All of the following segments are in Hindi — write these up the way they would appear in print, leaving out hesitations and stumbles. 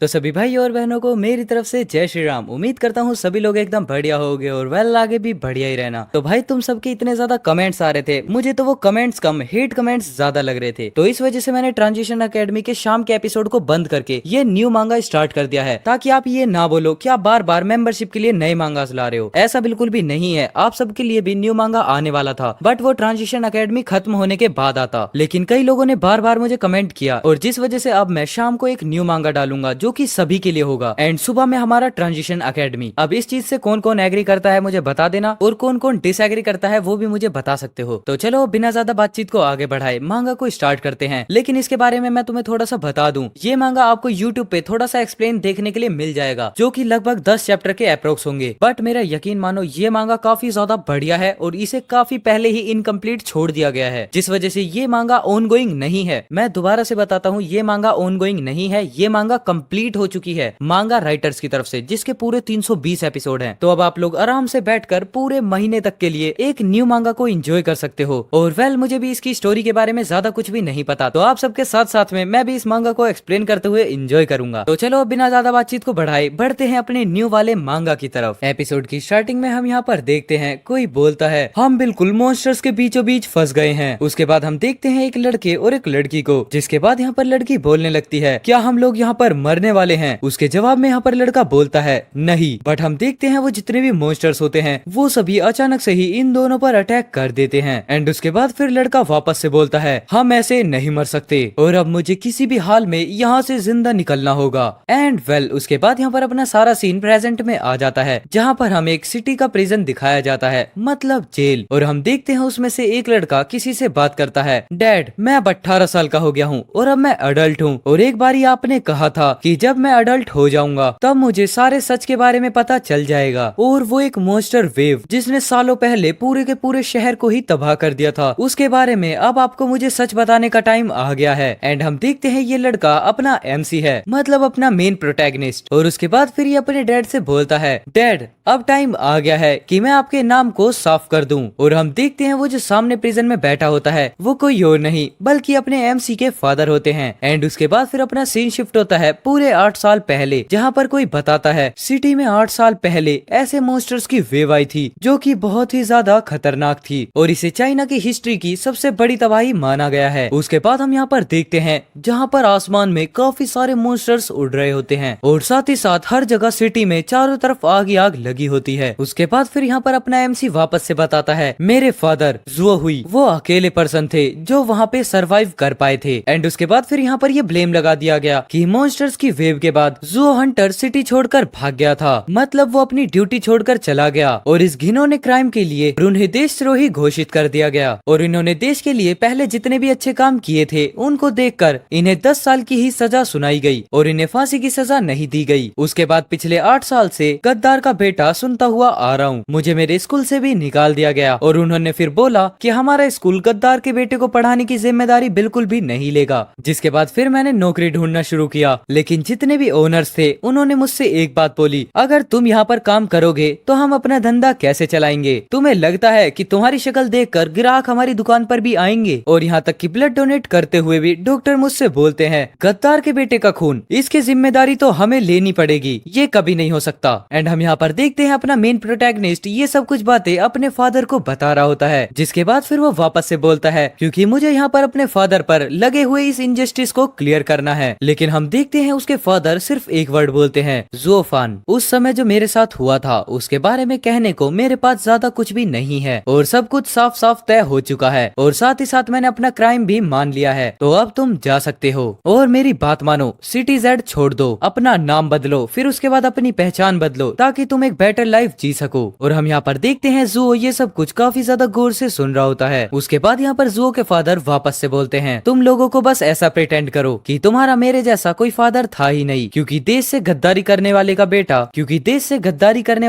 तो सभी भाई और बहनों को मेरी तरफ से जय श्री राम। उम्मीद करता हूँ सभी लोग एकदम बढ़िया होगे और वेल आगे भी बढ़िया ही रहना। तो भाई तुम सबके इतने ज्यादा कमेंट्स आ रहे थे, मुझे तो वो कमेंट्स कम हेट कमेंट्स ज्यादा लग रहे थे। तो इस वजह से मैंने ट्रांजिशन एकेडमी के शाम के एपिसोड को बंद करके ये न्यू मांगा स्टार्ट कर दिया है, ताकि आप ये ना बोलो कि आप बार बार मेंबरशिप के लिए नए मांगास ला रहे हो। ऐसा बिल्कुल भी नहीं है, आप सबके लिए भी न्यू मांगा आने वाला था, बट वो ट्रांजिशन एकेडमी खत्म होने के बाद आता। लेकिन कई लोगों ने बार बार मुझे कमेंट किया, और जिस वजह से अब मैं शाम को एक न्यू मांगा डालूंगा जो कि सभी के लिए होगा। एंड सुबह में हमारा ट्रांजिशन एकेडमी। अब इस चीज से कौन कौन एग्री करता है मुझे बता देना, और कौन कौन डिसएग्री करता है वो भी मुझे बता सकते हो। तो चलो बिना ज्यादा बातचीत को आगे बढ़ाए मांगा को स्टार्ट करते हैं। लेकिन इसके बारे में मैं तुम्हें थोड़ा सा बता दूं, ये मांगा आपको यूट्यूब पे थोड़ा सा एक्सप्लेन देखने के लिए मिल जाएगा, जो कि लगभग 10 चैप्टर के अप्रोक्स होंगे। बट मेरा यकीन मानो ये मांगा काफी ज्यादा बढ़िया है, और इसे काफी पहले ही इनकम्प्लीट छोड़ दिया गया है, जिस वजह से ये मांगा ऑनगोइंग नहीं है। मैं दोबारा से बताता हूँ, ये मांगा ऑनगोइंग नहीं है, ये मांगा कंप्लीट हो चुकी है मांगा राइटर्स की तरफ से, जिसके पूरे 320 एपिसोड हैं। तो अब आप लोग आराम से बैठकर पूरे महीने तक के लिए एक न्यू मांगा को एंजॉय कर सकते हो। और वेल मुझे भी इसकी स्टोरी के बारे में ज्यादा कुछ भी नहीं पता, तो आप सबके साथ साथ में मैं भी इस मांगा को एक्सप्लेन करते हुए एंजॉय करूंगा। तो चलो बिना ज्यादा बातचीत को बढ़ाए बढ़ते हैं अपने न्यू वाले मांगा की तरफ। एपिसोड की स्टार्टिंग में हम यहाँ पर देखते हैं कोई बोलता है हम बिल्कुल मॉन्स्टर्स के बीचों बीच फंस गए हैं। उसके बाद हम देखते हैं एक लड़के और एक लड़की को, जिसके बाद यहाँ पर लड़की बोलने लगती है क्या हम लोग यहाँ पर मरने वाले हैं। उसके जवाब में यहाँ पर लड़का बोलता है नहीं। बट हम देखते हैं वो जितने भी मॉन्स्टर्स होते हैं वो सभी अचानक से ही इन दोनों पर अटैक कर देते हैं। एंड उसके बाद फिर लड़का वापस से बोलता है हम ऐसे नहीं मर सकते, और अब मुझे किसी भी हाल में यहाँ से जिंदा निकलना होगा। एंड वेल उसके बाद यहाँ पर अपना सारा सीन प्रेजेंट में आ जाता है, जहाँ पर हम एक सिटी का प्रिजन दिखाया जाता है, मतलब जेल। और हम देखते हैं उसमें से एक लड़का किसी से बात करता है डैड मैं अब 18 साल का हो गया हूँ और अब मैं अडल्ट हूँ, और एक बारी आपने कहा था कि जब मैं अडल्ट हो जाऊंगा तब मुझे सारे सच के बारे में पता चल जाएगा। और वो एक मॉन्स्टर वेव जिसने सालों पहले पूरे के पूरे शहर को ही तबाह कर दिया था, उसके बारे में अब आपको मुझे सच बताने का टाइम आ गया है। एंड हम देखते हैं ये लड़का अपना एमसी है, मतलब अपना मेन प्रोटैगनिस्ट। और उसके बाद फिर ये अपने डैड से बोलता है डैड अब टाइम आ गया है कि मैं आपके नाम को साफ कर दूं। और हम देखते हैं वो जो सामने प्रिजन में बैठा होता है वो कोई और नहीं बल्कि अपने एमसी के फादर होते हैं। एंड उसके बाद फिर अपना सीन शिफ्ट होता है पूरे 8 साल पहले, जहाँ पर कोई बताता है सिटी में 8 साल पहले ऐसे मॉन्स्टर्स की वेव आई थी जो कि बहुत ही ज्यादा खतरनाक थी, और इसे चाइना की हिस्ट्री की सबसे बड़ी तबाही माना गया है। उसके बाद हम यहाँ पर देखते हैं जहाँ पर आसमान में काफी सारे मॉन्स्टर्स उड़ रहे होते हैं, और साथ ही साथ हर जगह सिटी में चारों तरफ आग ही आग लगी होती है। उसके बाद फिर यहाँ पर अपना एमसी वापस से बताता है मेरे फादर जुओ हुई वो अकेले पर्सन थे जो वहाँ पे सरवाइव कर पाए थे। एंड उसके बाद फिर यहाँ पर ये ब्लेम लगा दिया गया कि मॉन्स्टर्स की वेव के बाद जुओ हंटर सिटी छोड़कर भाग गया था, मतलब वो अपनी ड्यूटी छोड़कर चला गया, और इस घिनौने क्राइम के लिए उन्हें देशद्रोही घोषित कर दिया गया। और इन्होंने देश के लिए पहले जितने भी अच्छे काम किए थे उनको देखकर इन्हें 10 साल की ही सजा सुनाई गई, और इन्हें फांसी की सजा नहीं दी गई। उसके बाद पिछले 8 साल से गद्दार का बेटा सुनता हुआ आ रहा हूँ, मुझे मेरे स्कूल से भी निकाल दिया गया, और उन्होंने फिर बोला कि हमारा स्कूल गद्दार के बेटे को पढ़ाने की जिम्मेदारी बिल्कुल भी नहीं लेगा। जिसके बाद फिर मैंने नौकरी ढूंढना शुरू किया, लेकिन जितने भी ओनर्स थे उन्होंने मुझसे एक बात बोली अगर तुम यहाँ पर काम करोगे तो हम अपना धंधा कैसे चलाएंगे। तुम्हें लगता है कि तुम्हारी शक्ल देखकर ग्राहक हमारी दुकान पर भी आएंगे। और यहाँ तक कि ब्लड डोनेट करते हुए भी डॉक्टर मुझसे बोलते हैं गद्दार के बेटे का खून, इसकी जिम्मेदारी तो हमें लेनी पड़ेगी, ये कभी नहीं हो सकता। एंड हम यहाँ पर देखते हैं अपना मेन प्रोटैगनिस्ट ये सब कुछ बातें अपने फादर को बता रहा होता है, जिसके बाद फिर वो वापस से बोलता है क्योंकि मुझे यहाँ पर अपने फादर पर लगे हुए इस इनजस्टिस को क्लियर करना है। लेकिन हम देखते हैं उसके फादर सिर्फ एक वर्ड बोलते हैं ज़ुओफान। उस समय जो मेरे साथ हुआ था उसके बारे में कहने को मेरे पास ज्यादा कुछ भी नहीं है, और सब कुछ साफ साफ तय हो चुका है, और साथ ही साथ मैंने अपना क्राइम भी मान लिया है, तो अब तुम जा सकते हो। और मेरी बात मानो, सिटी जेड छोड़ दो, अपना नाम बदलो, फिर उसके बाद अपनी पहचान बदलो ताकि तुम एक बेटर लाइफ जी सको। और हम यहाँ पर देखते हैं जुओ ये सब कुछ काफी ज्यादा गौर से सुन रहा होता है। उसके बाद यहाँ पर जुओ के फादर वापस से बोलते हैं तुम लोगों को बस ऐसा प्रिटेंड करो कि तुम्हारा मेरे जैसा कोई फादर था ही नहीं, क्योंकि देश से गद्दारी करने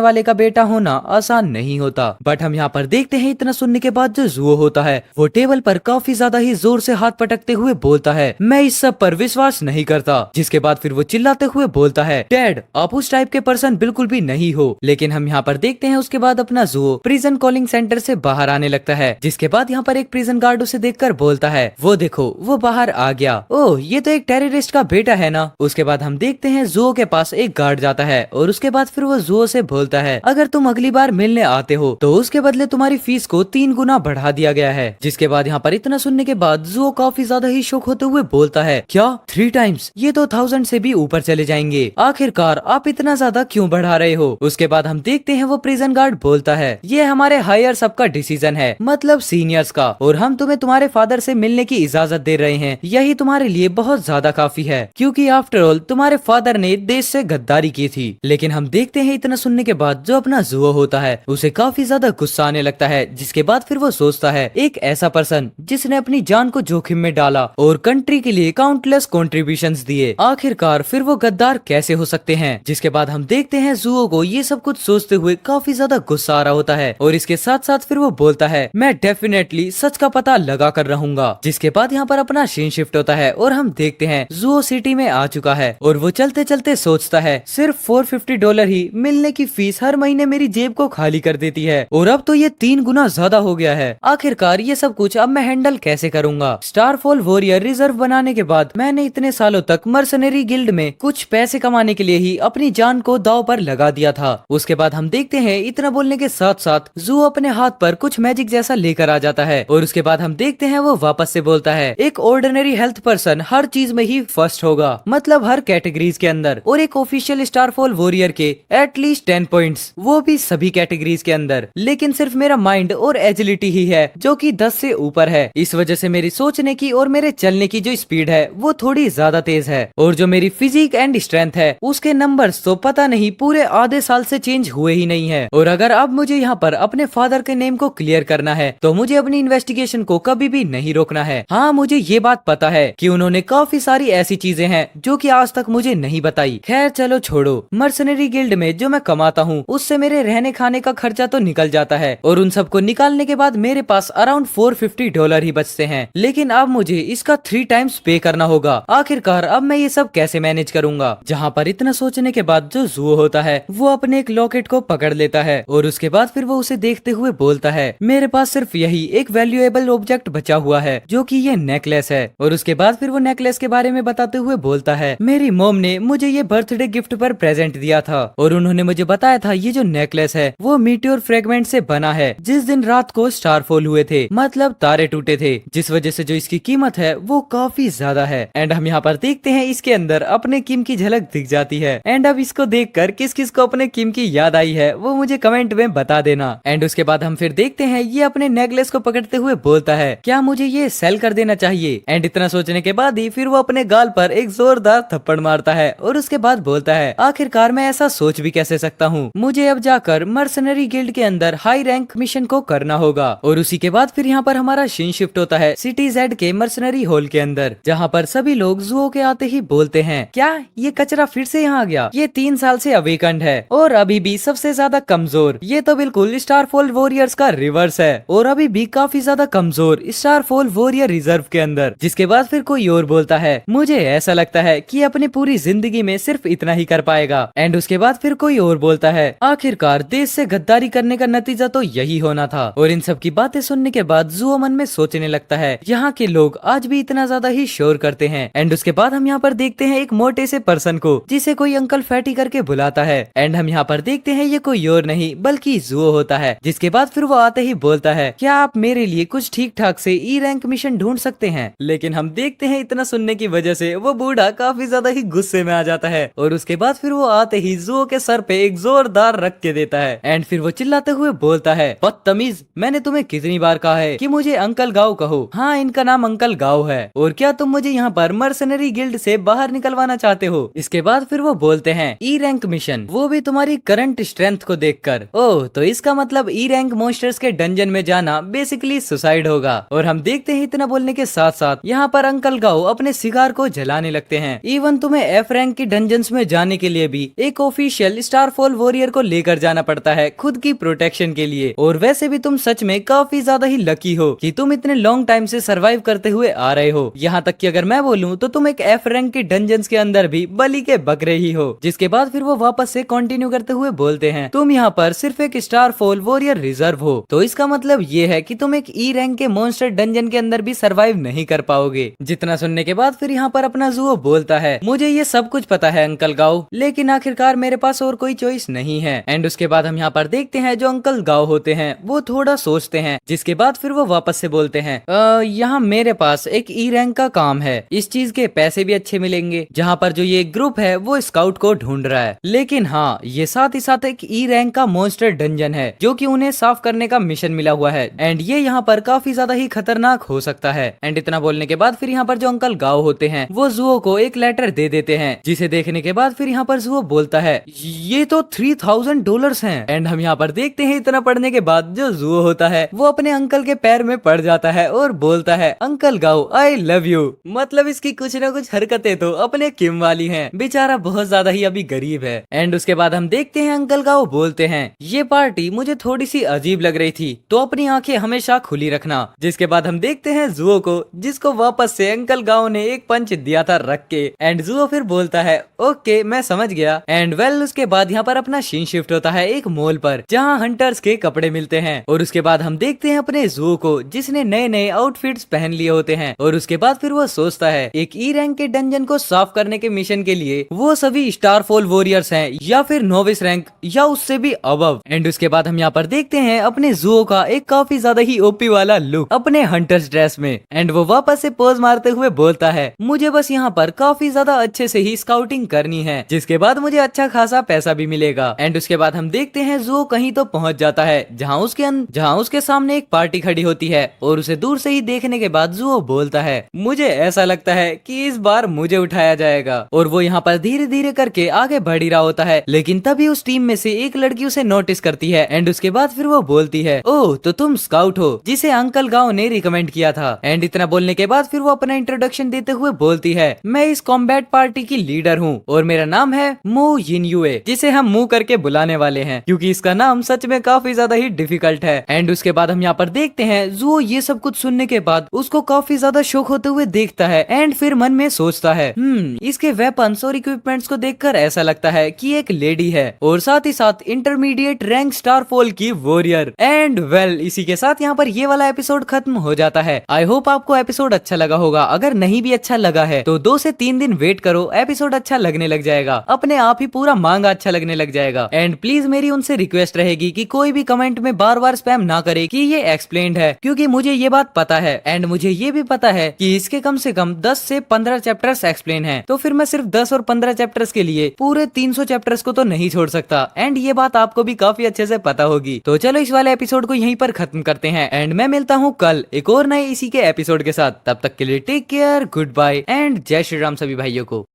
वाले का बेटा होना आसान नहीं होता। बट हम यहाँ पर देखते हैं इतना सुनने के बाद जो जुओ होता है वो टेबल पर काफी ज्यादा ही जोर से हाथ पटकते हुए बोलता है मैं इस सब पर विश्वास नहीं करता। जिसके बाद फिर वो चिल्लाते हुए बोलता है डैड आप उस टाइप के पर्सन बिल्कुल भी नहीं हो। लेकिन हम यहाँ पर देखते हैं उसके बाद अपना जुओ प्रिजन कॉलिंग सेंटर से बाहर आने लगता है, जिसके बाद यहाँ पर एक प्रिजन गार्ड उसे देखकर बोलता है वो देखो वो बाहर आ गया, ओह ये तो एक टेररिस्ट का बेटा है ना। उसके बाद हम देखते हैं जुओ के पास एक गार्ड जाता है और उसके बाद फिर वो जुओ से बोलता है अगर तुम अगली बार मिलने आते हो तो उसके बदले तुम्हारी फीस को 3 गुना बढ़ा दिया गया है। जिसके बाद यहाँ पर इतना सुनने के बाद जुओ काफी ज्यादा ही शौक होते हुए बोलता है क्या 3 टाइम्स, ये तो 1000 से भी ऊपर चले जाएंगे, आखिरकार आप इतना ज्यादा क्यों बढ़ा रहे हो। उसके बाद हम देखते हैं वो प्रिजन गार्ड बोलता है ये हमारे हायर सबका डिसीजन है, मतलब सीनियर्स का, और हम तुम्हें तुम्हारे फादर से मिलने की इजाजत दे रहे हैं। यही तुम्हारे लिए बहुत ज्यादा काफी है क्योंकि आफ्टर ऑल तुम्हारे फादर ने देश से गद्दारी की थी। लेकिन हम देखते हैं इतना सुनने के बाद जो अपना जुओ होता है उसे काफी ज्यादा गुस्सा आने लगता है। जिसके बाद फिर वो सोचता है एक ऐसा पर्सन जिसने अपनी जान को जोखिम में डाला और कंट्री के लिए काउंटलेस कॉन्ट्रीब्यूशंस दिए, आखिरकार फिर वो गद्दार कैसे हो सकते हैं। जिसके बाद हम देखते हैं जुओ को ये सब कुछ सोचते हुए काफी ज्यादा गुस्सा आ रहा होता है और इसके साथ साथ फिर वो बोलता है मैं डेफिनेटली सच का पता लगा कर रहूंगा। जिसके बाद यहाँ पर अपना सीन शिफ्ट होता है और हम देखते हैं जुओ सिटी में आ चुका है और वो चलते चलते सोचता है सिर्फ $450 ही मिलने की फीस हर महीने मेरी जेब को खाली कर देती है और अब तो ये 3 गुना ज्यादा हो गया है। आखिरकार ये सब कुछ अब मैं हैंडल कैसे करूंगा। स्टारफॉल वॉरियर रिजर्व बनाने के बाद मैंने इतने सालों तक मर्सनरी गिल्ड में कुछ पैसे कमाने के लिए ही अपनी जान को दांव पर लगा दिया था। उसके बाद हम देखते हैं इतना बोलने के साथ साथ जू अपने हाथ पर कुछ मैजिक जैसा लेकर आ जाता है और उसके बाद हम देखते हैं वो वापस से बोलता है एक ऑर्डिनरी हेल्थ पर्सन हर चीज में ही फर्स्ट होगा, मतलब हर कैटेगरीज के अंदर, और एक ऑफिशियल स्टारफॉल वॉरियर के एटलीस्ट 10 पॉइंट्स, वो भी सभी कैटेगरीज के अंदर। लेकिन सिर्फ मेरा माइंड और एजिलिटी ही है जो कि 10 से ऊपर है। इस वजह से मेरी सोचने की और मेरे चलने की जो स्पीड है वो थोड़ी ज्यादा तेज है और जो मेरी फिजिक एंड स्ट्रेंथ है उसके नंबर्स तो पता नहीं पूरे आधे साल से चेंज हुए ही नहीं है। और अगर अब मुझे यहाँ पर अपने फादर के नेम को क्लियर करना है तो मुझे अपनी इन्वेस्टिगेशन को कभी भी नहीं रोकना है। हाँ, मुझे ये बात पता है कि उन्होंने काफी सारी ऐसी चीजें हैं जो कि आज तक मुझे नहीं बताई। खैर चलो छोड़ो, मर्सनरी गिल्ड में जो मैं कमाता हूँ उससे मेरे रहने खाने का खर्चा तो निकल जाता है और उन सबको निकालने के बाद मेरे पास अराउंड $450 ही बचते हैं। लेकिन अब मुझे इसका 3 टाइम्स पे करना होगा। आखिरकार अब मैं ये सब कैसे मैनेज करूंगा। जहाँ पर इतना सोचने के बाद जो जुओ होता है वो अपने एक लॉकेट को पकड़ लेता है और उसके बाद फिर वो उसे देखते हुए बोलता है मेरे पास सिर्फ यही एक वैल्यूएबल ऑब्जेक्ट बचा हुआ है जो कि ये नेकलेस है। और उसके बाद फिर वो नेकलेस के बारे में बताते हुए बोलता है मेरी मॉम ने मुझे ये बर्थडे गिफ्ट पर प्रेजेंट दिया था और उन्होंने मुझे बताया था ये जो नेकलेस है वो मीटियोर फ्रेगमेंट से बना है जिस दिन रात को स्टारफॉल हुए थे, मतलब तारे टूटे थे, जिस वजह से जो इसकी कीमत है वो काफी ज्यादा है। एंड हम यहाँ पर देखते हैं इसके अंदर अपने किम की झलक दिख जाती है। एंड अब इसको देखकर किस किस को अपने किम की याद आई है वो मुझे कमेंट में बता देना। एंड उसके बाद हम फिर देखते हैं ये अपने नेकलेस को पकड़ते हुए बोलता है क्या मुझे ये सेल कर देना चाहिए। एंड इतना सोचने के बाद ही फिर वो अपने गाल पर एक जोरदार थप्पड़ मारता है और उसके बाद बोलता है आखिरकार मैं ऐसा सोच भी कैसे सकता हूँ, मुझे अब जाकर मर्सनरी गिल्ड के अंदर हाई रैंक मिशन को करना होगा। और उसी के बाद फिर यहाँ पर हमारा सीन शिफ्ट होता है सिटी जेड के मर्सनरी हॉल के अंदर, जहाँ पर सभी लोग जुओ के आते ही बोलते हैं क्या ये कचरा फिर से यहाँ आ गया, ये 3 साल से अवेकंड है और अभी भी सबसे ज्यादा कमजोर, ये तो बिल्कुल स्टारफॉल वॉरियर्स का रिवर्स है और अभी भी काफी ज्यादा कमजोर स्टारफॉल वॉरियर रिजर्व के अंदर। जिसके बाद फिर कोई और बोलता है मुझे ऐसा लगता है कि अपनी पूरी जिंदगी में सिर्फ इतना ही कर पाएगा। एंड उसके बाद फिर कोई और बोलता है आखिरकार देश से गद्दारी करने का नतीजा तो यही होना था। और इन सब की बातें सुनने के बाद जुओ मन में सोचने लगता है यहाँ के लोग आज भी इतना ज्यादा ही शोर करते हैं। एंड उसके बाद हम यहाँ पर देखते हैं एक मोटे से पर्सन को जिसे कोई अंकल फैटी करके बुलाता है। एंड हम यहाँ पर देखते हैं ये कोई और नहीं बल्कि जुओ होता है। जिसके बाद फिर वो आते ही बोलता है क्या आप मेरे लिए कुछ ठीक ठाक से ई रैंक मिशन ढूंढ सकते हैं। लेकिन हम देखते हैं इतना सुनने की वजह से वो बूढ़ा काफी ज्यादा ही गुस्से में आ जाता है और उसके बाद फिर वो आते ही जुओ के सर पे एक जोरदार रख के देता है। एंड फिर वो चिल्लाते हुए बोलता है बदतमीज, मैंने तुम्हें कितनी बार कहा है कि मुझे अंकल गाओ कहो। हाँ, इनका नाम अंकल गाओ है और क्या तुम मुझे यहाँ पर मर्सनरी गिल्ड से बाहर निकलवाना चाहते हो। इसके बाद फिर वो बोलते हैं ई रैंक मिशन, वो भी तुम्हारी करंट स्ट्रेंथ को देखकर। ओह, तो इसका मतलब ई रैंक मॉन्स्टर्स के डंजन में जाना बेसिकली सुसाइड होगा। और हम देखते हैं इतना बोलने के साथ साथ यहाँ पर अंकल गाओ अपने सिगार को जलाने लगते हैं। इवन तुम्हें एफ रैंक की डंजन्स में जाने के लिए भी एक ऑफिशियल स्टारफॉल वॉरियर को लेकर जाना पड़ता है खुद की प्रोटेक्शन के लिए। और वैसे भी तुम सच में काफी ज्यादा ही लकी हो कि तुम इतने लॉन्ग टाइम से सरवाइव करते हुए आ रहे हो। यहाँ तक कि अगर मैं बोलूँ तो तुम एक एफ रैंक की डंजन्स के अंदर भी बलि के बकरे ही हो। जिसके बाद फिर वो वापस से कंटिन्यू करते हुए बोलते हैं तुम यहाँ पर सिर्फ एक स्टारफॉल वॉरियर रिजर्व हो, तो इसका मतलब ये है कि तुम एक ई रैंक के मॉन्स्टर डंजन के अंदर भी सरवाइव नहीं कर पाओगे। जितना सुनने के बाद फिर यहाँ पर अपना जुओ बोलता है, मुझे ये सब कुछ पता है अंकल गाओ, लेकिन आखिरकार मेरे पास और कोई चॉइस नहीं है। एंड उसके बाद हम यहाँ पर देखते हैं जो अंकल गाओ होते हैं वो थोड़ा सोचते हैं, जिसके बाद फिर वो वापस से बोलते हैं यहाँ मेरे पास एक ई रैंक का काम है, इस चीज के पैसे भी अच्छे मिलेंगे, जहाँ पर जो ये ग्रुप है वो स्काउट को ढूंढ रहा है, लेकिन हाँ ये साथ ही साथ एक ई रैंक का मॉन्स्टर डंजन है जो कि उन्हें साफ करने का मिशन मिला हुआ है। एंड ये यहाँ पर काफी ज्यादा ही खतरनाक हो सकता है। एंड इतना बोलने के बाद फिर यहाँ पर जो अंकल गाओ होते हैं वो जुओ को एक लेटर दे देते हैं, जिसे देखने के बाद फिर यहाँ पर जुओ बोलता है ये तो $3000 हैं। एंड हम यहाँ पर देखते हैं इतना पढ़ने के बाद जो जुओ होता है वो अपने अंकल के पैर में पड़ जाता है और बोलता है अंकल गाओ आई लव यू। मतलब इसकी कुछ ना कुछ हरकतें तो अपने किम वाली हैं, बेचारा बहुत ज्यादा ही अभी गरीब है। एंड उसके बाद हम देखते हैं अंकल गाओ बोलते हैं ये पार्टी मुझे थोड़ी सी अजीब लग रही थी, तो अपनी आंखें हमेशा खुली रखना। जिसके बाद हम देखते हैं जुओ को, जिसको वापस से अंकल गाओ ने एक पंच दिया था रख के। एंड जुओ फिर बोलता है ओके मैं समझ गया। एंड वेल उसके बाद यहाँ पर अपना सीन शिफ्ट होता है एक मॉल पर, जहाँ हंटर्स के कपड़े मिलते हैं। और उसके बाद हम देखते हैं अपने जुओ को, जिसने नए नए आउटफिट्स पहन लिए होते हैं। और उसके बाद फिर वो सोचता है एक ई रैंक के डंजन को साफ करने के मिशन के लिए वो सभी स्टारफॉल वॉरियर्स हैं या फिर नोविस रैंक या उससे भी अबव। एंड उसके बाद हम यहाँ पर देखते हैं अपने जुओ का एक काफी ज्यादा ही ओपी वाला लुक अपने हंटर्स ड्रेस में। एंड वो वापस से पोज मारते हुए बोलता है मुझे बस यहाँ पर काफी ज्यादा अच्छे से ही स्काउटिंग करनी है, जिसके बाद मुझे अच्छा खासा पैसा भी मिलेगा। एंड उसके बाद हम देखते हैं जुओ कहीं तो पहुंच जाता है जहाँ उसके सामने एक पार्टी खड़ी होती है। और उसे दूर से ही देखने के बाद जुओ बोलता है मुझे ऐसा लगता है कि इस बार मुझे उठाया जाएगा। और वो यहाँ पर धीरे धीरे करके आगे बढ़ ही रहा होता है, लेकिन तभी उस टीम में से एक लड़की उसे नोटिस करती है। एंड उसके बाद फिर वो बोलती है ओह तो तुम स्काउट हो जिसे अंकल गाओ ने रिकमेंड किया था। एंड इतना बोलने के बाद फिर वो अपना इंट्रोडक्शन देते हुए बोलती है मैं इस कॉम्बैट पार्टी की लीडर हूँ और मेरा नाम है मो यिनयुए, जिसे हम मुंह करके बुलाने वाले हैं क्योंकि इसका नाम सच में काफी ज्यादा ही डिफिकल्ट है। एंड उसके बाद हम यहाँ पर देखते हैं जुओ ये सब कुछ सुनने के बाद उसको काफी ज्यादा शौक होते हुए देखता है। एंड फिर मन में सोचता है इसके वेपन्स और इक्विपमेंट्स को देखकर ऐसा लगता है कि एक लेडी है और साथ ही साथ इंटरमीडिएट रैंक स्टारफॉल की वॉरियर। एंड वेल इसी के साथ यहाँ पर ये वाला एपिसोड खत्म हो जाता है। आई होप आपको एपिसोड अच्छा लगा होगा, अगर नहीं भी अच्छा लगा है तो 2 से 3 दिन वेट करो, एपिसोड अच्छा लगने लग जाएगा, अपने आप ही पूरा मांगा अच्छा लगने लग जाएगा। एंड प्लीज मेरी उनसे रिक्वेस्ट रहेगी कि कोई भी कमेंट में बार बार स्पैम ना करे कि ये एक्सप्लेन्ड है, क्योंकि मुझे ये बात पता है। एंड मुझे ये भी पता है कि इसके कम से कम 10 से 15 चैप्टर्स एक्सप्लेन है, तो फिर मैं सिर्फ 10 और 15 चैप्टर्स के लिए पूरे 300 चैप्टर्स को तो नहीं छोड़ सकता। एंड ये बात आपको भी काफी अच्छे से पता होगी। तो चलो इस वाले एपिसोड को यहीं पर खत्म करते हैं एंड मैं मिलता हूँ कल एक और नए इसी के एपिसोड के साथ। तब तक के लिए take care, goodbye and जय श्री राम सभी भाइयों को।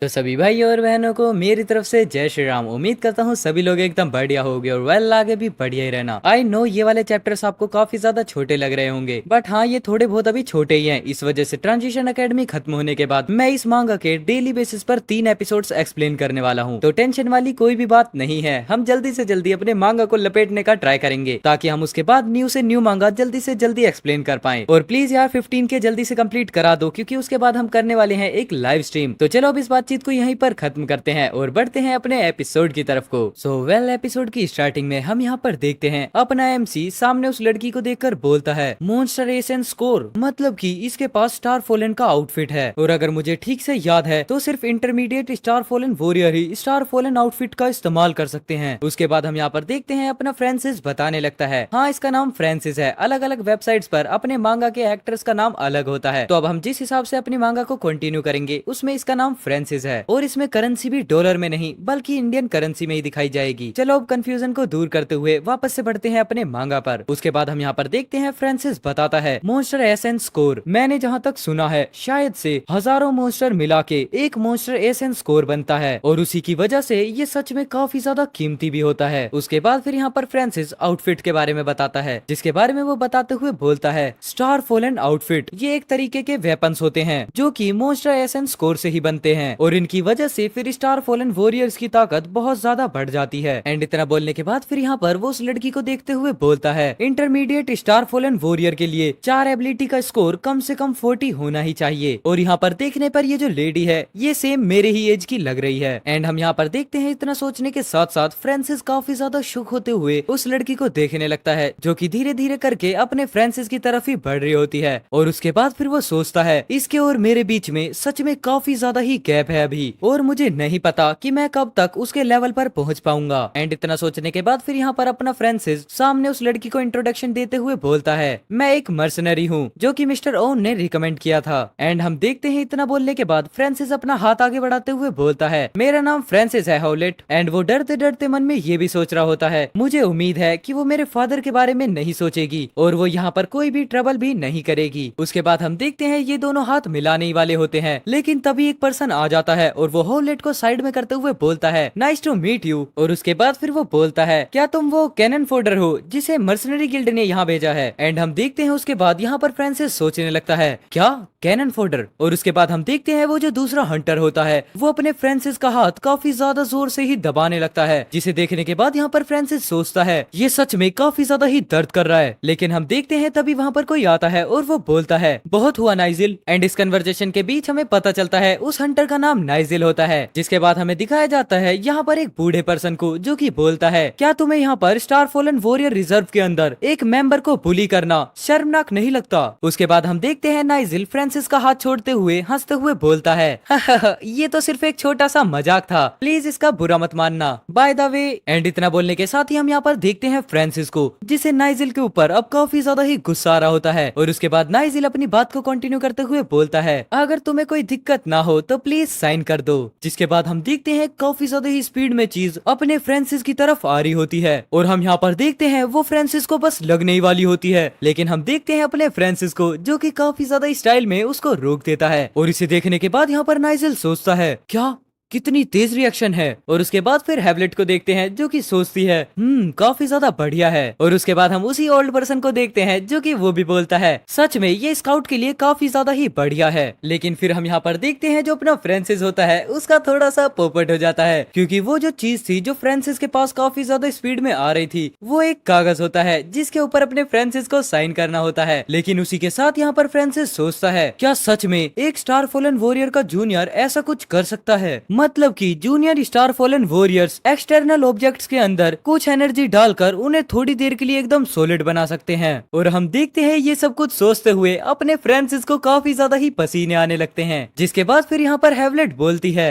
तो सभी भाई और बहनों को मेरी तरफ से जय श्री राम। उम्मीद करता हूँ सभी लोग एकदम बढ़िया होंगे और वेल आगे भी बढ़िया ही रहना। आई नो ये वाले चैप्टर्स आपको काफी ज्यादा छोटे लग रहे होंगे, बट हाँ ये थोड़े बहुत अभी छोटे ही हैं। इस वजह से ट्रांजिशन एकेडमी खत्म होने के बाद मैं इस मांगा के डेली बेसिस पर 3 एपिसोड्स एक्सप्लेन करने वाला हूँ, तो टेंशन वाली कोई भी बात नहीं है। हम जल्दी से जल्दी अपने मांगा को लपेटने का ट्राई करेंगे ताकि हम उसके बाद न्यू से न्यू मांगा जल्दी से जल्दी एक्सप्लेन कर पाए। और प्लीज यार 15 के जल्दी से कंप्लीट करा दो, क्योंकि उसके बाद हम करने वाले हैं एक लाइव स्ट्रीम। तो चलो अब इस बातचीत को यहीं पर खत्म करते हैं और बढ़ते हैं अपने एपिसोड की तरफ को। सो वेल एपिसोड की स्टार्टिंग में हम यहाँ पर देखते हैं अपना एमसी सामने उस लड़की को देखकर बोलता है मॉन्स्टर एसेंस स्कोर, मतलब कि इसके पास स्टार फॉलन का आउटफिट है। और अगर मुझे ठीक से याद है तो सिर्फ इंटरमीडिएट स्टार फॉलन वॉरियर ही स्टार फॉलन आउटफिट का इस्तेमाल कर सकते हैं। उसके बाद हम यहाँ पर देखते हैं अपना फ्रांसिस बताने लगता है हाँ इसका नाम फ्रांसिस है, अलग अलग वेबसाइट्स पर अपने मांगा के एक्टर्स का नाम अलग होता है। तो अब हम जिस हिसाब से अपनी मांगा को कंटिन्यू करेंगे उसमें इसका नाम फ्रांसिस है और इसमें करेंसी भी डॉलर में नहीं बल्कि इंडियन करेंसी में ही दिखाई जाएगी। चलो अब कंफ्यूजन को दूर करते हुए वापस से बढ़ते हैं अपने मांगा पर। उसके बाद हम यहाँ पर देखते हैं फ्रांसिस बताता है मॉन्स्टर एसेंस स्कोर, मैंने जहाँ तक सुना है शायद से हजारों मॉन्स्टर मिला के एक मॉन्स्टर एसेंस स्कोर बनता है और उसी की वजह से ये सच में काफी ज्यादा कीमती भी होता है। उसके बाद फिर यहाँ पर फ्रांसिस आउटफिट के बारे में बताता है, जिसके बारे में वो बताते हुए बोलता है स्टार फॉलन आउटफिट ये एक तरीके के वेपन्स होते हैं जो कि मॉन्स्टर एसेंस स्कोर से ही बनते हैं और इनकी वजह से फिर स्टार फॉलन वॉरियर्स की ताकत बहुत ज्यादा बढ़ जाती है। एंड इतना बोलने के बाद फिर यहाँ पर वो उस लड़की को देखते हुए बोलता है, इंटरमीडिएट स्टार फॉलन वॉरियर के लिए 4 एबिलिटी का स्कोर कम से कम 40 होना ही चाहिए। और यहाँ पर देखने पर ये जो लेडी है ये सेम मेरे ही एज की लग रही है। एंड हम यहाँ पर देखते हैं इतना सोचने के साथ साथ फ्रांसिस काफी ज्यादा शुक होते हुए उस लड़की को देखने लगता है, जो कि धीरे धीरे करके अपने फ्रांसिस की तरफ ही बढ़ रही होती है। और उसके बाद फिर वो सोचता है, इसके और मेरे बीच में सच में काफी ज्यादा ही गैप है अभी, और मुझे नहीं पता कि मैं कब तक उसके लेवल पर पहुंच पाऊंगा। एंड इतना सोचने के बाद फिर यहाँ पर अपना फ्रांसिस सामने उस लड़की को इंट्रोडक्शन देते हुए बोलता है, मैं एक मर्सनरी हूँ जो कि मिस्टर ओन ने रिकमेंड किया था। एंड हम देखते हैं इतना बोलने के बाद फ्रांसिस अपना हाथ आगे बढ़ाते हुए बोलता है, मेरा नाम फ्रांसिस है हॉलेट। एंड वो डरते डरते मन में ये भी सोच रहा होता है, मुझे उम्मीद है कि वो मेरे फादर के बारे में नहीं सोचेगी और वो यहाँ पर कोई भी ट्रबल भी नहीं करेगी। उसके बाद हम देखते हैं ये दोनों हाथ मिलाने ही वाले होते हैं, लेकिन तभी एक पर्सन आ जाता है और वो हॉलेट को साइड में करते हुए बोलता है, नाइस टू मीट यू। और उसके बाद फिर वो बोलता है, क्या तुम वो कैनन फोल्डर हो जिसे मर्सनरी गिल्ड ने यहाँ भेजा है। एंड हम देखते हैं उसके बाद यहाँ पर फ्रांसिस सोचने लगता है, क्या कैनन फोल्डर। और उसके बाद हम देखते हैं वो जो दूसरा हंटर होता है वो अपने फ्रांसिस का हाथ काफी ज्यादा जोर से ही दबाने लगता है, जिसे देखने के बाद यहाँ पर फ्रांसिस सोचता है ये सच में काफी ज्यादा ही दर्द कर रहा है। लेकिन हम देखते हैं तभी वहाँ पर कोई आता है और वो बोलता है, बहुत हुआ नाइजिल। एंड इस कन्वर्सेशन के बीच हमें पता चलता है उस हंटर का नाम नाइजिल होता है, जिसके बाद हमें दिखाया जाता है यहाँ पर एक बूढ़े पर्सन को, जो कि बोलता है, क्या तुम्हें यहाँ पर स्टार फॉलन वॉरियर रिजर्व के अंदर एक मेंबर को बुली करना शर्मनाक नहीं लगता। उसके बाद हम देखते हैं नाइजिल फ्रांसिस का हाथ छोड़ते हुए हंसते हुए बोलता है, ये तो सिर्फ एक छोटा सा मजाक था, प्लीज इसका बुरा मत मानना, बाय द वे। एंड इतना बोलने के साथ ही हम यहाँ पर देखते हैं फ्रांसिस को, जिसे नाइजिल के ऊपर अब काफी ज्यादा ही गुस्सा आ रहा होता है। और उसके बाद नाइजिल अपनी बात को कंटिन्यू करते हुए बोलता है, अगर तुम्हें कोई दिक्कत ना हो तो प्लीज साइन कर दो। जिसके बाद हम देखते हैं काफी ज्यादा ही स्पीड में चीज अपने फ्रांसिस की तरफ आ रही होती है और हम यहाँ पर देखते हैं वो फ्रांसिस को बस लगने ही वाली होती है, लेकिन हम देखते हैं अपने फ्रांसिस को जो कि काफी ज्यादा स्टाइल में उसको रोक देता है। और इसे देखने के बाद यहाँ पर नाइजिल सोचता है, क्या कितनी तेज रिएक्शन है। और उसके बाद फिर हैवलेट को देखते हैं जो कि सोचती है, काफी ज्यादा बढ़िया है। और उसके बाद हम उसी ओल्ड पर्सन को देखते हैं जो कि वो भी बोलता है, सच में ये स्काउट के लिए काफी ज्यादा ही बढ़िया है। लेकिन फिर हम यहाँ पर देखते हैं जो अपना फ्रांसिस होता है उसका थोड़ा सा पोपट हो जाता है, क्योंकि वो जो चीज थी जो फ्रांसिस के पास काफी ज्यादा स्पीड में आ रही थी वो एक कागज होता है जिसके ऊपर अपने फ्रांसिस को साइन करना होता है। लेकिन उसी के साथ यहाँ पर फ्रांसिस सोचता है, क्या सच में एक स्टार फॉलन वॉरियर का जूनियर ऐसा कुछ कर सकता है, मतलब कि junior star fallen warriors external objects के अंदर कुछ एनर्जी डालकर उन्हें थोड़ी देर के लिए एकदम सॉलिड बना सकते हैं। और हम देखते हैं ये सब कुछ सोचते हुए अपने फ्रांसिस को काफी ज्यादा ही पसीने आने लगते हैं। जिसके बाद फिर यहाँ पर हैवलेट बोलती है,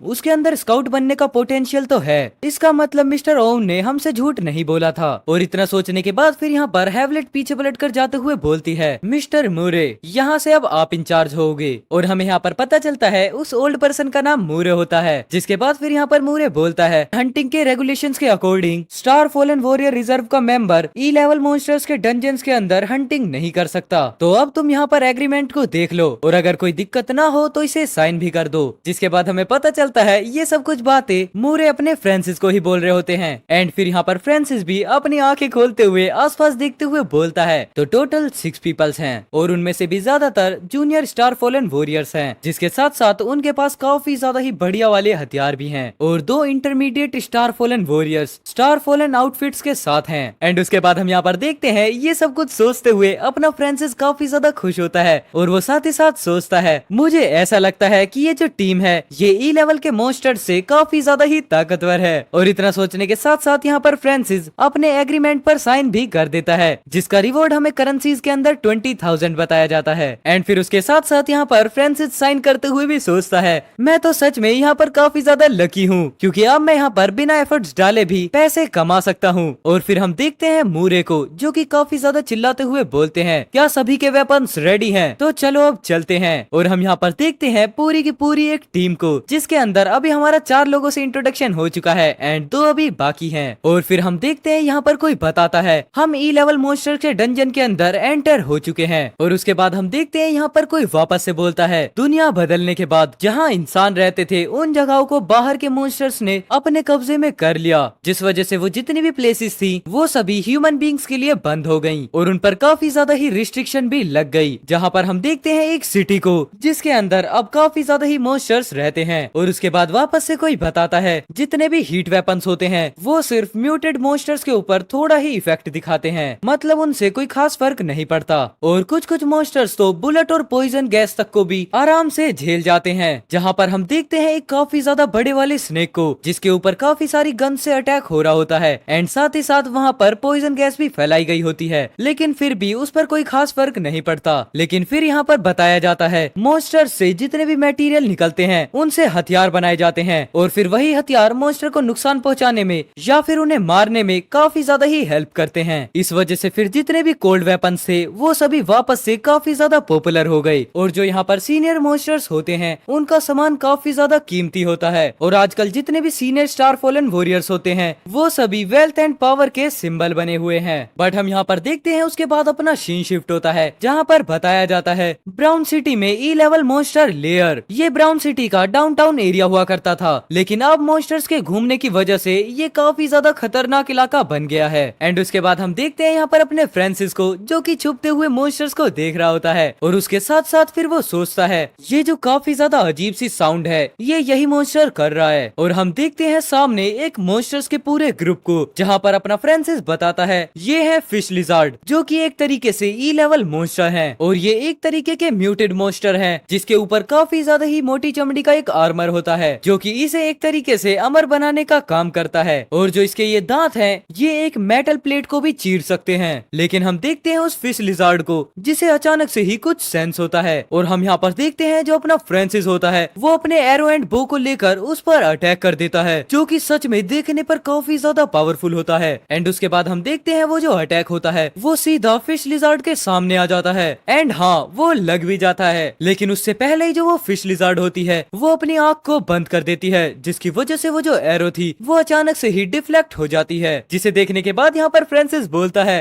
उसके अंदर स्काउट बनने का पोटेंशियल तो है, इसका मतलब मिस्टर ओवन ने हमसे झूठ नहीं बोला था। और इतना सोचने के बाद फिर यहाँ पर हैवलेट पीछे पलट कर जाते हुए बोलती है, मिस्टर मूरे यहाँ से अब आप इंचार्ज होगे। और हमें यहाँ पर पता चलता है उस ओल्ड पर्सन का नाम मूरे होता है। जिसके बाद फिर यहाँ पर मूरे बोलता है, हंटिंग के रेगुलेशंस के according star fallen warrior reserve का मेंबर ई लेवल मॉन्स्टर्स के डंजन्स के अंदर हंटिंग नहीं कर सकता। तो अब तुम यहाँ पर एग्रीमेंट को देख लो और अगर कोई दिक्कत ना हो तो इसे साइन भी कर दो। जिसके बाद हमें पता चलता है ये सब कुछ बातें मूरे अपने फ्रांसिस को ही बोल रहे होते हैं। एंड फिर यहाँ पर फ्रांसिस भी अपनी आंखें खोलते हुए आसपास देखते हुए बोलता है, तो टोटल 6 पीपल्स हैं और उनमें से भी ज्यादातर जूनियर स्टार फॉलन वॉरियर्स हैं, जिसके साथ साथ उनके पास काफी ज्यादा ही बढ़िया वाले हथियार भी हैं और 2 intermediate star fallen warriors star fallen outfits के साथ हैं। एंड उसके बाद हम यहाँ पर देखते हैं ये सब कुछ सोचते हुए अपना फ्रांसिस काफी ज्यादा खुश होता है और वो साथ ही साथ सोचता है, मुझे ऐसा लगता है कि ये जो टीम है ये ई लेवल के मॉन्स्टर से काफी ज्यादा ही ताकतवर है। और इतना सोचने के साथ साथ यहाँ पर फ्रांसिस अपने एग्रीमेंट पर साइन भी कर देता है, जिसका रिवॉर्ड हमें करेंसीज के अंदर 20,000 बताया जाता है। एंड फिर उसके साथ साथ यहाँ पर फ्रांसिस साइन करते हुए भी सोचता है, मैं तो सच में यहाँ पर काफी ज्यादा लकी हूँ क्योंकि अब मैं यहाँ पर बिना एफर्ट्स डाले भी पैसे कमा सकता हूँ। और फिर हम देखते हैं मूरे को जो कि काफी ज्यादा चिल्लाते हुए बोलते हैं, क्या सभी के वेपन्स रेडी हैं? तो चलो अब चलते हैं। और हम यहाँ पर देखते हैं पूरी की पूरी एक टीम को, जिसके अंदर अभी हमारा 4 लोगों से इंट्रोडक्शन हो चुका है एंड 2 अभी बाकी हैं। और फिर हम देखते हैं यहाँ पर कोई बताता है हम ई लेवल मॉन्स्टर के डंजन के अंदर एंटर हो चुके हैं। और उसके बाद हम देखते हैं यहाँ पर कोई वापस से बोलता है, दुनिया बदलने के बाद जहाँ इंसान रहते थे उन जगहों को बाहर के मॉन्स्टर्स ने अपने कब्जे में कर लिया, जिस वजह से वो जितनी भी प्लेसेस थी वो सभी ह्यूमन बींग्स के लिए बंद हो गयी और उन पर काफी ज्यादा ही रिस्ट्रिक्शन भी लग गई। जहाँ पर हम देखते हैं एक सिटी को जिसके अंदर अब काफी ज्यादा ही मॉन्स्टर्स रहते हैं और उसके बाद वापस से कोई बताता है जितने भी हीट वेपन्स होते हैं वो सिर्फ म्यूटेड मॉन्स्टर्स के ऊपर थोड़ा ही इफेक्ट दिखाते हैं, मतलब उनसे कोई खास फर्क नहीं पड़ता। और कुछ कुछ मॉन्स्टर्स तो बुलेट और पॉइजन गैस तक को भी आराम से झेल जाते हैं। जहाँ पर हम देखते हैं एक काफी ज्यादा बड़े वाले स्नेक को जिसके ऊपर काफी सारी गन से अटैक हो रहा होता है एंड साथ ही साथ वहाँ पर पॉइजन गैस भी फैलाई गई होती है, लेकिन फिर भी उस पर कोई खास फर्क नहीं पड़ता। लेकिन फिर यहाँ पर बताया जाता है मॉन्स्टर्स से जितने भी मटेरियल निकलते हैं उनसे हथियार बनाए जाते हैं और फिर वही हथियार मॉन्स्टर को नुकसान पहुँचाने में या फिर उन्हें मारने में काफी ज्यादा ही हेल्प करते हैं। इस वजह से फिर जितने भी कोल्ड वेपन्स थे वो सभी वापस से काफी ज्यादा पॉपुलर हो गए और जो यहाँ पर सीनियर मॉन्स्टर्स होते हैं उनका सामान काफी ज्यादा कीमती होता है। और आजकल जितने भी सीनियर स्टार फॉलन वॉरियर्स होते हैं वो सभी वेल्थ एंड पावर के सिंबल बने हुए हैं। बट हम यहाँ पर देखते हैं उसके बाद अपना सीन शिफ्ट होता है जहाँ पर बताया जाता है ब्राउन सिटी में ई लेवल मॉन्स्टर लेयर। ये ब्राउन सिटी का डाउनटाउन एरिया हुआ करता था, लेकिन अब मॉन्स्टर्स के घूमने की वजह से ये काफी ज्यादा खतरनाक इलाका बन गया है। एंड उसके बाद हम देखते हैं यहाँ पर अपने फ्रांसिस को जो कि छुपते हुए मॉन्स्टर्स को देख रहा होता है और उसके साथ साथ फिर वो सोचता है ये जो काफी ज्यादा अजीब सी साउंड है ये यही मॉन्स्टर कर रहा है। और हम देखते हैं सामने एक मॉन्स्टर्स के पूरे ग्रुप को जहाँ पर अपना फ्रांसिस बताता है ये है फिश लिजार्ड जो कि एक तरीके से ई लेवल मॉन्स्टर है और ये एक तरीके के म्यूटेड मॉन्स्टर है जिसके ऊपर काफी ज्यादा ही मोटी चमड़ी का एक आर्मर होता है जो कि इसे एक तरीके से अमर बनाने का काम करता है। और जो इसके ये दांत हैं ये एक मेटल प्लेट को भी चीर सकते हैं। लेकिन हम देखते हैं उस फिश लिजार्ड को जिसे अचानक से ही कुछ सेंस होता है और हम यहाँ पर देखते हैं जो अपना फ्रांसिस होता है वो अपने एरो एंड बो को लेकर उस पर अटैक कर देता है जो कि सच में देखने पर काफी ज्यादा पावरफुल होता है। एंड उसके बाद हम देखते हैं वो जो अटैक होता है वो सीधा फिश लिजार्ड के सामने आ जाता है एंड हाँ वो लग भी जाता है। लेकिन उससे पहले ही जो वो फिश लिजार्ड होती है वो अपनी आंख को बंद कर देती है जिसकी वजह से वो जो एरो थी वो अचानक से ही डिफ्लेक्ट हो जाती है, जिसे देखने के बाद यहाँ पर फ्रांसिस बोलता है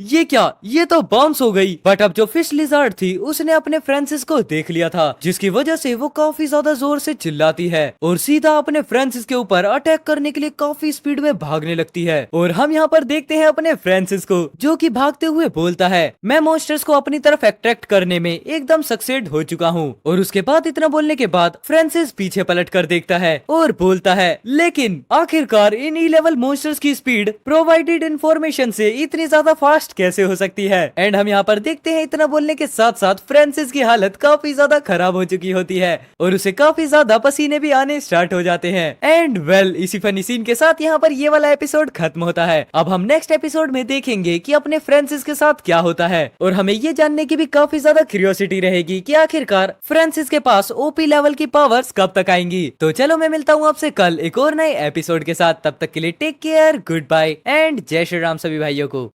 ये क्या, ये तो बाउंस हो गई। बट अब जो फिश लिजार्ड थी उसने अपने फ्रांसिस को देख लिया था जिसकी वजह से वो काफी ज्यादा जोर से चिल्लाती है और सीधा अपने फ्रांसिस के ऊपर अटैक करने के लिए काफी स्पीड में भागने लगती है। और हम यहाँ पर देखते हैं अपने फ्रांसिस को जो कि भागते हुए बोलता है मैं मॉन्स्टर्स को अपनी तरफ अट्रैक्ट करने में एकदम सक्सेड हो चुका हूँ। और उसके बाद इतना बोलने के बाद फ्रांसिस पीछे पलट कर देखता है और बोलता है लेकिन आखिरकार इन ई लेवल मॉन्स्टर्स की स्पीड प्रोवाइडेड इंफॉर्मेशन से इतनी ज्यादा फास्ट कैसे हो सकती है। एंड हम यहाँ पर देखते हैं इतना बोलने के साथ साथ फ्रांसिस की हालत काफी ज्यादा खराब हो चुकी होती है और उसे काफी ज्यादा पसीने भी आने स्टार्ट हो जाते हैं। एंड वेल इसी फनी सीन के साथ यहाँ पर ये वाला एपिसोड खत्म होता है। अब हम नेक्स्ट एपिसोड में देखेंगे कि अपने फ्रांसिस के साथ क्या होता है और हमें ये जानने की भी काफी ज्यादा क्यूरियोसिटी रहेगी कि आखिरकार फ्रांसिस के पास ओपी लेवल की पावर्स कब तक आएंगी। तो चलो मैं मिलता हूँ आपसे कल एक और नए एपिसोड के साथ, तब तक के लिए take care, goodbye and जय श्री राम सभी भाइयों को।